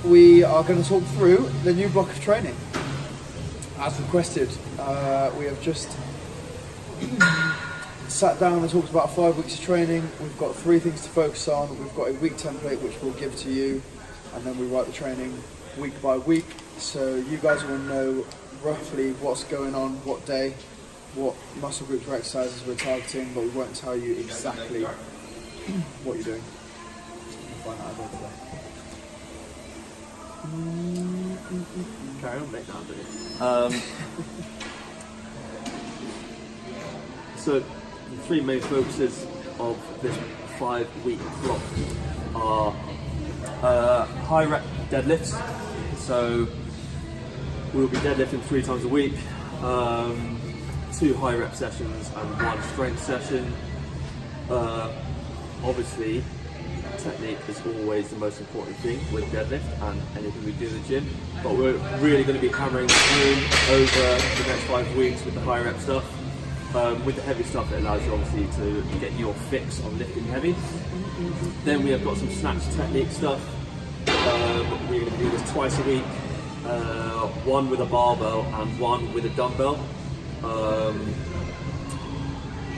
we are going to talk through the new block of training. As requested, we have just sat down and talked about 5 weeks of training. We've got 3 things to focus on. We've got a week template which we'll give to you, and then we write the training week by week. So you guys will know roughly what's going on, what day, what muscle groups or exercises we're targeting, but we won't tell you exactly what you're doing. We'll find out later. Carry on, mate. So the 3 main focuses of this 5-week block are high rep deadlifts. So we'll be deadlifting 3 times a week, 2 high rep sessions and 1 strength session. Obviously, technique is always the most important thing with deadlift and anything we do in the gym, but we're really going to be hammering home over the next 5 weeks with the high rep stuff. With the heavy stuff, it allows you obviously to get your fix on lifting heavy. Then we have got some snatch technique stuff. We're going to do this twice a week, 1 with a barbell and 1 with a dumbbell.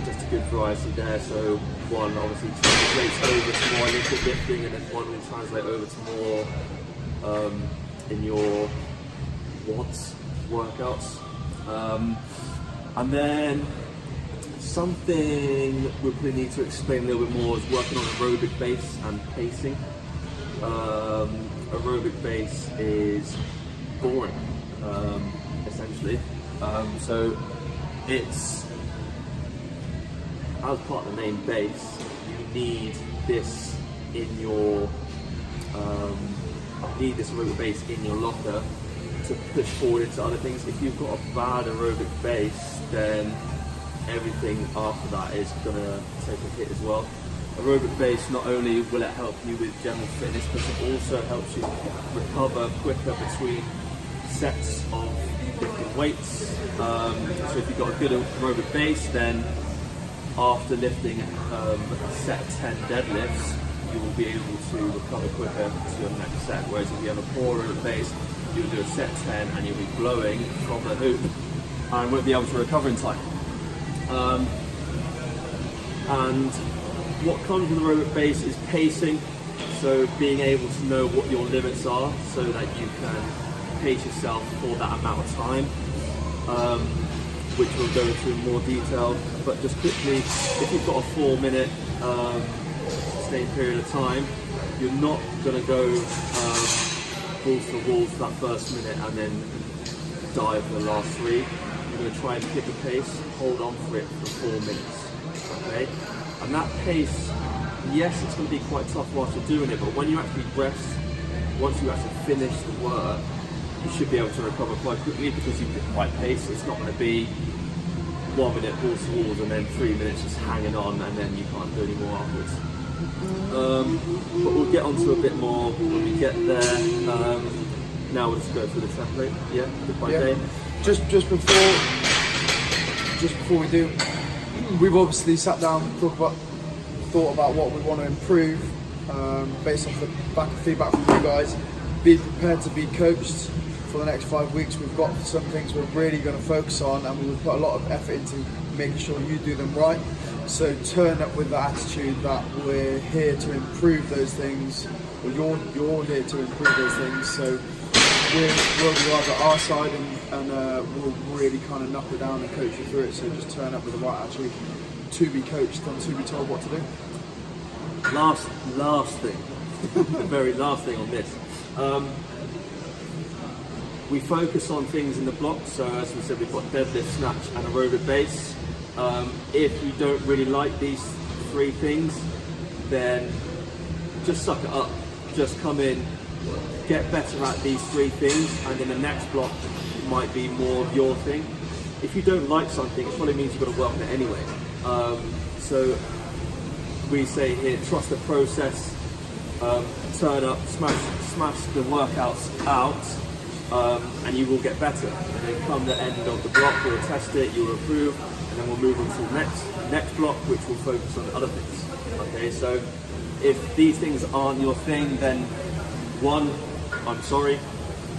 Just a good variety there. So one obviously translates over to more Olympic lifting, and then one will translate over to more in your WODs workouts. And then something we probably need to explain a little bit more is working on aerobic base and pacing. Aerobic base is boring, essentially. So it's, as part of the main base, you need this in your this aerobic base in your locker to push forward into other things. If you've got a bad aerobic base, then everything after that is gonna take a hit as well. Aerobic base, not only will it help you with general fitness, but it also helps you recover quicker between sets of lifting weights. So if you've got a good aerobic base, then after lifting set 10 deadlifts, you will be able to recover quicker to your next set. Whereas if you have a poor aerobic base, you'll do a set 10 and you'll be blowing from the hoop and won't be able to recover in time. And what comes with aerobic base is pacing, so being able to know what your limits are so that you can pace yourself for that amount of time, which we'll go into in more detail. But just quickly, if you've got a 4-minute sustained period of time, you're not going to go balls to the walls for that first minute and then dive for the last 3. You're going to try and pick a pace, hold on for it for 4 minutes. Okay? And that pace, yes, it's going to be quite tough whilst you're doing it, but when you actually rest, once you actually finish the work, you should be able to recover quite quickly because you've hit the right pace. It's not going to be 1 minute balls to walls and then 3 minutes just hanging on and then you can't do any more afterwards. But we'll get onto a bit more when we get there. Now we'll just go through the template. Yeah, bit by day. Just before we do, we've obviously sat down, thought about what we want to improve based off the back of feedback from you guys. Be prepared to be coached for the next 5 weeks. We've got some things we're really going to focus on, and we will put a lot of effort into making sure you do them right. So turn up with the attitude that we're here to improve those things, or you're here to improve those things. So we'll be either our side and we'll really kind of knuckle down and coach you through it. So just turn up with the right attitude to be coached and to be told what to do. Last thing, the very last thing on this. We focus on things in the block. So as we said, we've got deadlift, snatch, and aerobic base. If you don't really like these 3 things, then just suck it up. Just come in, get better at these 3 things, and then the next block might be more of your thing. If you don't like something, it probably means you've got to work on it anyway. So we say here, trust the process, turn up, smash the workouts out, and you will get better. And then come the end of the block, we'll test it, you'll improve, and then we'll move on to the next block, which will focus on the other things. Okay, so if these things aren't your thing, then 1, I'm sorry.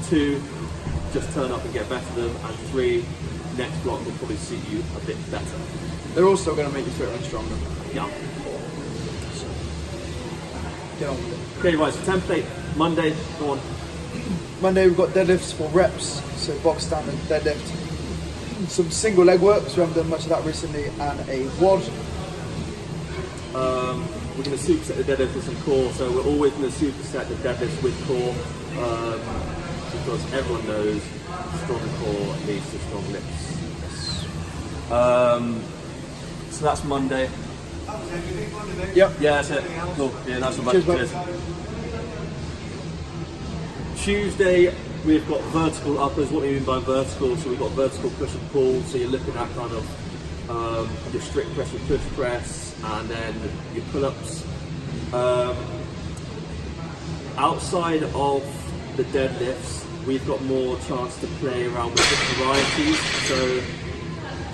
2, just turn up and get better than them. And 3, next block will probably suit you a bit better. They're also going to make you fitter and stronger. Yeah. Get on with it. Okay, right, so template, Monday, go on. Monday we've got deadlifts for reps, so box standard deadlift. Some single leg work, so we haven't done much of that recently, and a WOD. We're going to superset the deadlift with some core, so we're always going to superset the deadlifts with core, because everyone knows strong core leads to strong lifts. So that's Monday. Yep. Yeah, that's it. Cool. Yeah, that's about Cheers, it. mate. Cheers. Tuesday, we've got vertical uppers. What do you mean by vertical? So we've got vertical push and pull. So you're looking at kind of your strict press, your push press, and then your pull-ups. Outside of the deadlifts, we've got more chance to play around with different varieties. So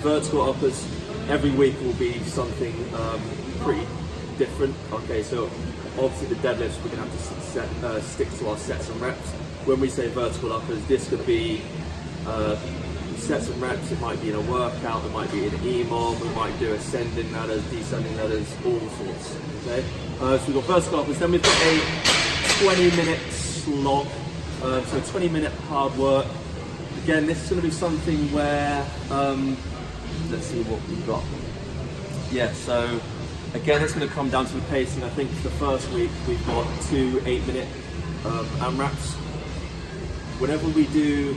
vertical uppers, every week will be something pretty different. Okay, so obviously the deadlifts, we're going to have to stick to our sets and reps. When we say vertical uppers, this could be sets and reps, it might be in a workout, it might be in EMOM, we might do ascending ladders, descending ladders, all sorts. Okay, so we've got vertical uppers, then we've got a 20-minute slog, so 20-minute hard work. Again, this is going to be something where, let's see what we've got. Yeah, so again, it's going to come down to the pacing. I think for the first week, we've got 2 8-minute AMRAPs. Whenever we do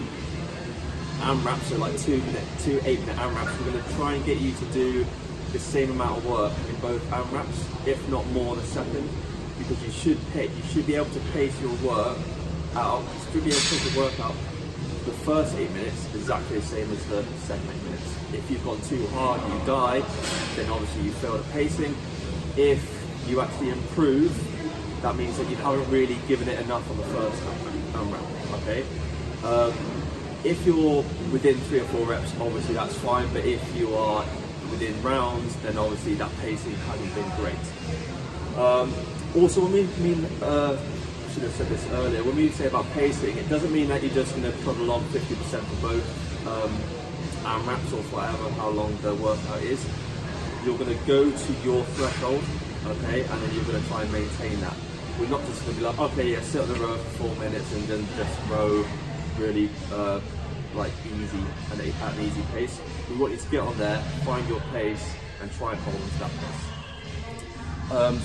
AMRAPs, so like 2 8-minute AMRAPs, we're going to try and get you to do the same amount of work in both AMRAPs, if not more in a second, because you should be able to pace your work out. You should be able to pace your work out the first 8 minutes exactly the same as the second 8 minutes. If you've gone too hard, you die, then obviously you fail the pacing. If you actually improve, that means that you haven't really given it enough on the first AMRAP. Okay. If you're within 3 or 4 reps, obviously that's fine. But if you are within rounds, then obviously that pacing hasn't been great. Also, when we mean, I should have said this earlier. When we say about pacing, it doesn't mean that you're just going to plod along 50% for both AMRAPs or whatever, how long the workout is. You're going to go to your threshold, okay, and then you're going to try and maintain that. We're not just going to be like, okay, yeah, sit on the row for 4 minutes and then just row really like easy and at an easy pace. We want you to get on there, find your pace, and try and hold on to that pace.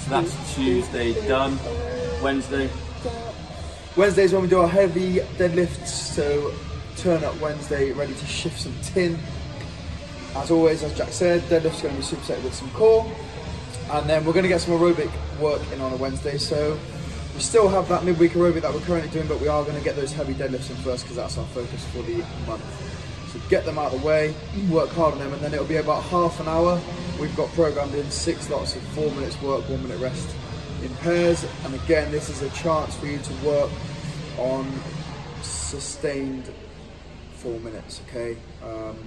So that's Tuesday done. Wednesday. Wednesdays when we do our heavy deadlifts, so turn up Wednesday ready to shift some tin. As always, as Jack said, deadlift's going to be superset with some core, and then we're going to get some aerobic work in on a Wednesday. So we still have that midweek aerobic that we're currently doing, but we are going to get those heavy deadlifts in first because that's our focus for the month. So get them out of the way, work hard on them, and then it'll be about half an hour. We've got programmed in 6 lots of 4 minutes work, 1 minute rest in pairs. And again, this is a chance for you to work on sustained 4 minutes, okay?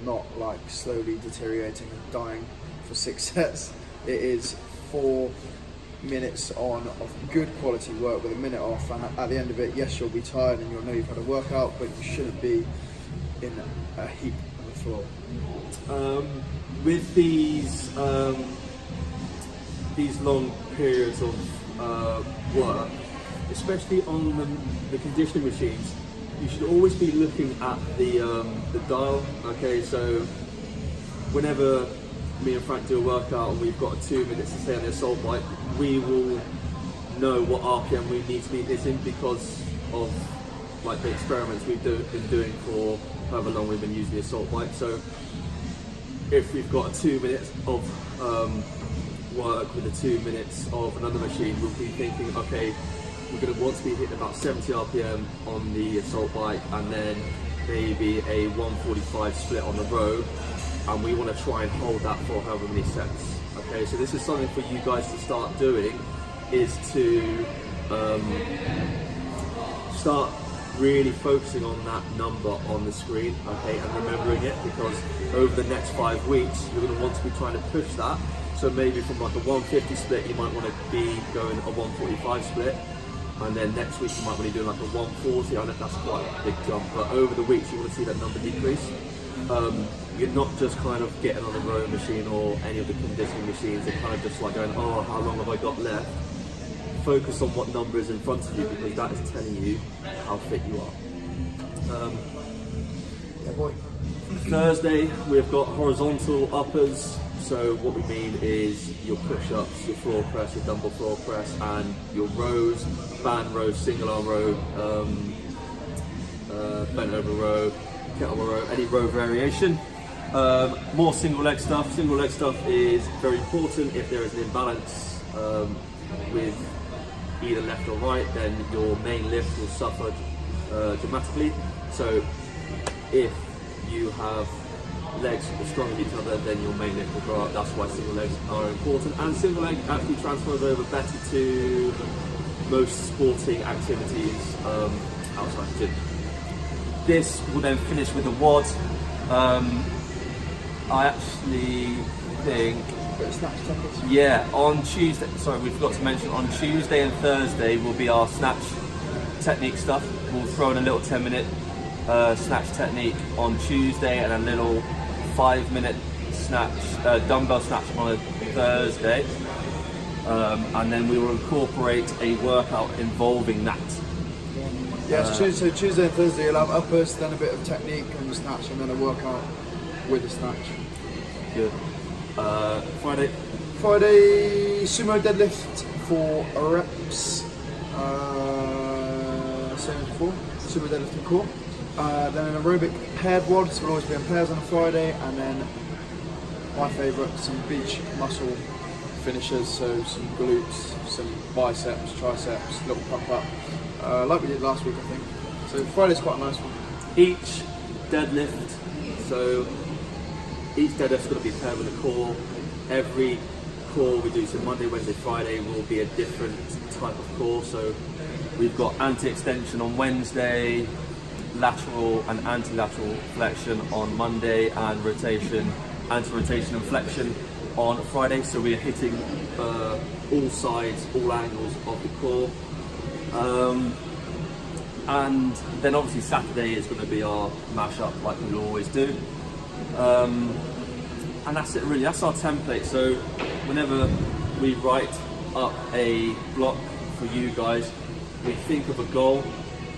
Not like slowly deteriorating and dying for 6 sets. It is 4 minutes on of good quality work with a minute off, and at the end of it, yes, you'll be tired and you'll know you've had a workout, but you shouldn't be in a heap on the floor. With these long periods of work, especially on the conditioning machines, you should always be looking at the dial. Okay, so whenever me and Frank do a workout and we've got 2 minutes to stay on the assault bike, we will know what RPM we need to be hitting because of like the experiments we've been doing for however long we've been using the assault bike. So if we've got 2 minutes of work with the 2 minutes of another machine, we'll be thinking, okay, we're going to want to be hitting about 70 RPM on the assault bike and then maybe a 145 split on the row, and we want to try and hold that for however many sets. Okay, so this is something for you guys to start doing, is to start really focusing on that number on the screen, okay, and remembering it, because over the next 5 weeks you're going to want to be trying to push that. So maybe from like a 150 split you might want to be going a 145 split. and then next week you might want to be doing like a 140. I know that's quite a big jump, but over the weeks you want to see that number decrease. You're not just kind of getting on a rowing machine or any of the conditioning machines and kind of just like going, oh, how long have I got left? Focus on what number is in front of you, because that is telling you how fit you are. Yeah, boy. Thursday we've got horizontal uppers. So what we mean is your push-ups, your floor press, your dumbbell floor press, and your rows, band row, single arm row, bent over row, kettlebell row, any row variation. More single leg stuff. Single leg stuff is very important. If there is an imbalance with either left or right, then your main lift will suffer dramatically. So if you have legs that are strong with each other, then your main lift will grow up. That's why single legs are important, and single leg actually transfers over better to most sporting activities outside the gym. This will then finish with a WOD. I actually think, yeah, on Tuesday, sorry, we forgot to mention, on Tuesday and Thursday will be our snatch technique stuff. We'll throw in a little 10-minute snatch technique on Tuesday and a little 5-minute snatch, dumbbell snatch on a Thursday. And then we will incorporate a workout involving that. Yes, so Tuesday and Thursday you'll have uppers, then a bit of technique and snatch, and then a workout with the snatch. Good. Friday, sumo deadlift for reps. Same as before, sumo deadlift and core. Then an aerobic paired WOD, so we'll always be in pairs on a Friday, and then my favourite, some beach muscle finishers, so some glutes, some biceps, triceps, little pump up, like we did last week I think. So Friday's quite a nice one. Each deadlift, so each deadlift's going to be paired with a core. Every core we do, so Monday, Wednesday, Friday will be a different type of core. So we've got anti-extension on Wednesday, lateral and anti-lateral flexion on Monday, and rotation, anti-rotation and flexion on Friday. So we are hitting all sides, all angles of the core. And then obviously Saturday is going to be our mashup like we always do. And that's it really, that's our template. So whenever we write up a block for you guys, we think of a goal,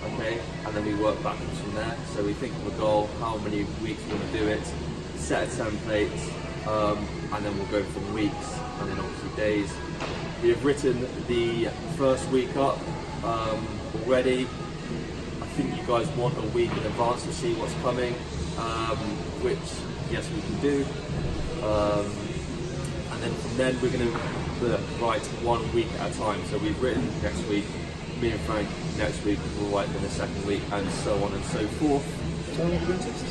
okay, and then we work backwards from there. So we think of a goal, how many weeks we're going to do it, set a template, and then we'll go from weeks and then obviously days. We have written the first week up already. I think you guys want a week in advance to see what's coming, which yes we can do. And then from then we're going to write 1 week at a time. So we've written next week, me and Frank next week we'll write in the second week, and so on and so forth. So I'm going to test.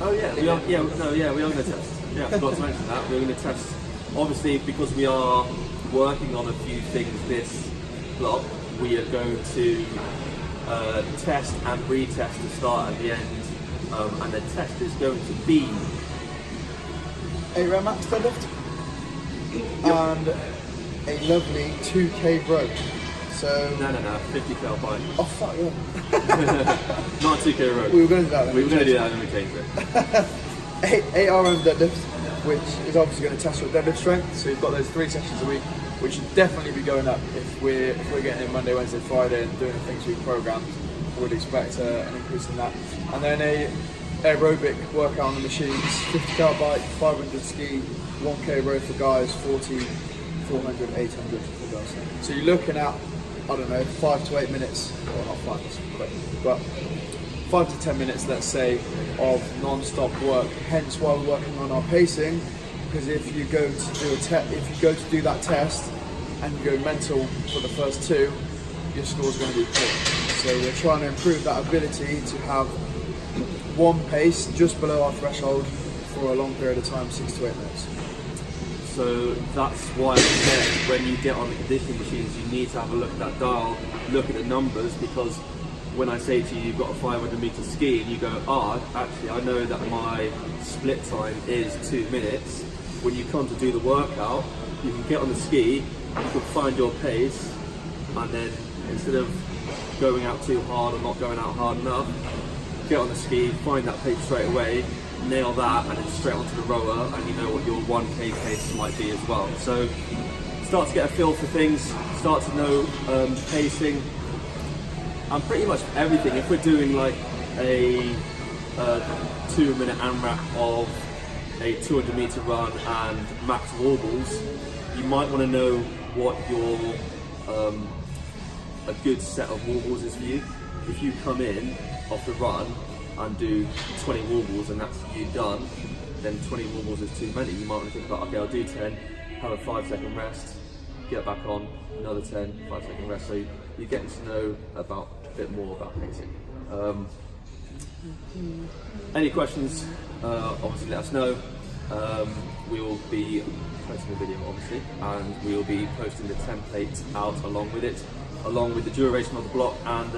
Oh yeah, we are going to test. Yeah, I forgot to mention that. We're going to test, obviously, because we are working on a few things this block. We are going to test and retest to start at the end, and the test is going to be 8 rep max deadlift and a lovely 2k row. So no, 50k bike. Oh fuck yeah. Not 2k row. We were going to do that then. We were going to do that and then we changed it. 8 RM deadlift, which is obviously going to test your deadlift strength. So you've got those 3 sessions a week, which should definitely be going up if we're getting in Monday, Wednesday, Friday and doing the things we've programmed. Would expect an increase in that. And then a aerobic workout on the machines, 50 cal bike, 500 ski, 1k row for guys, 40, 400, 800 for girls. So you're looking at, I don't know, 5 to 8 minutes, well not 5, that's quick, but 5 to 10 minutes, let's say, of non-stop work. Hence why we're working on our pacing, because if you go to do that test and you go mental for the first 2, your score's going to be poor. So we're trying to improve that ability to have one pace just below our threshold for a long period of time, 6 to 8 minutes. So that's why I said when you get on the conditioning machines, you need to have a look at that dial, look at the numbers, because when I say to you, you've got a 500 meter ski, and you go, actually I know that my split time is 2 minutes. When you come to do the workout, you can get on the ski, you can find your pace, and then instead of going out too hard or not going out hard enough, get on the ski, find that pace straight away, nail that, and then straight onto the rower, and you know what your 1K pace might be as well. So start to get a feel for things, start to know pacing, and pretty much everything. If we're doing like a 2-minute AMRAP of a 200-meter run and max warbles, you might want to know what your a good set of warbles is for you. If you come in off the run and do 20 warbles and that's you done, then 20 warbles is too many. You might want to think about, okay, I'll do 10, have a 5-second rest, get back on, another 10, 5-second rest. So you're getting to know about a bit more about pacing. Any questions, obviously let us know. We will be posting a video obviously, and we will be posting the template out along with it, along with the duration of the block and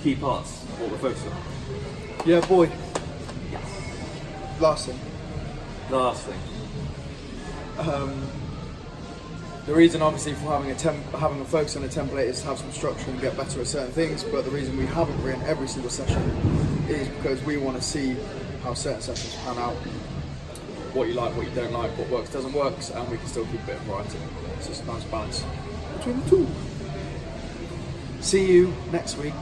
key parts, what we're focused on. Yeah, boy. Yes. Last thing. Last thing. The reason, obviously, for having a focus on a template is to have some structure and get better at certain things. But the reason we haven't written every single session is because we want to see how certain sessions pan out, what you like, what you don't like, what works, doesn't work, and we can still keep a bit of variety. It's just a nice balance between the two. See you next week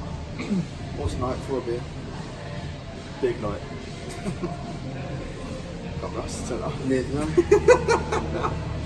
or tonight for a beer. Big night. Got rust to turn off.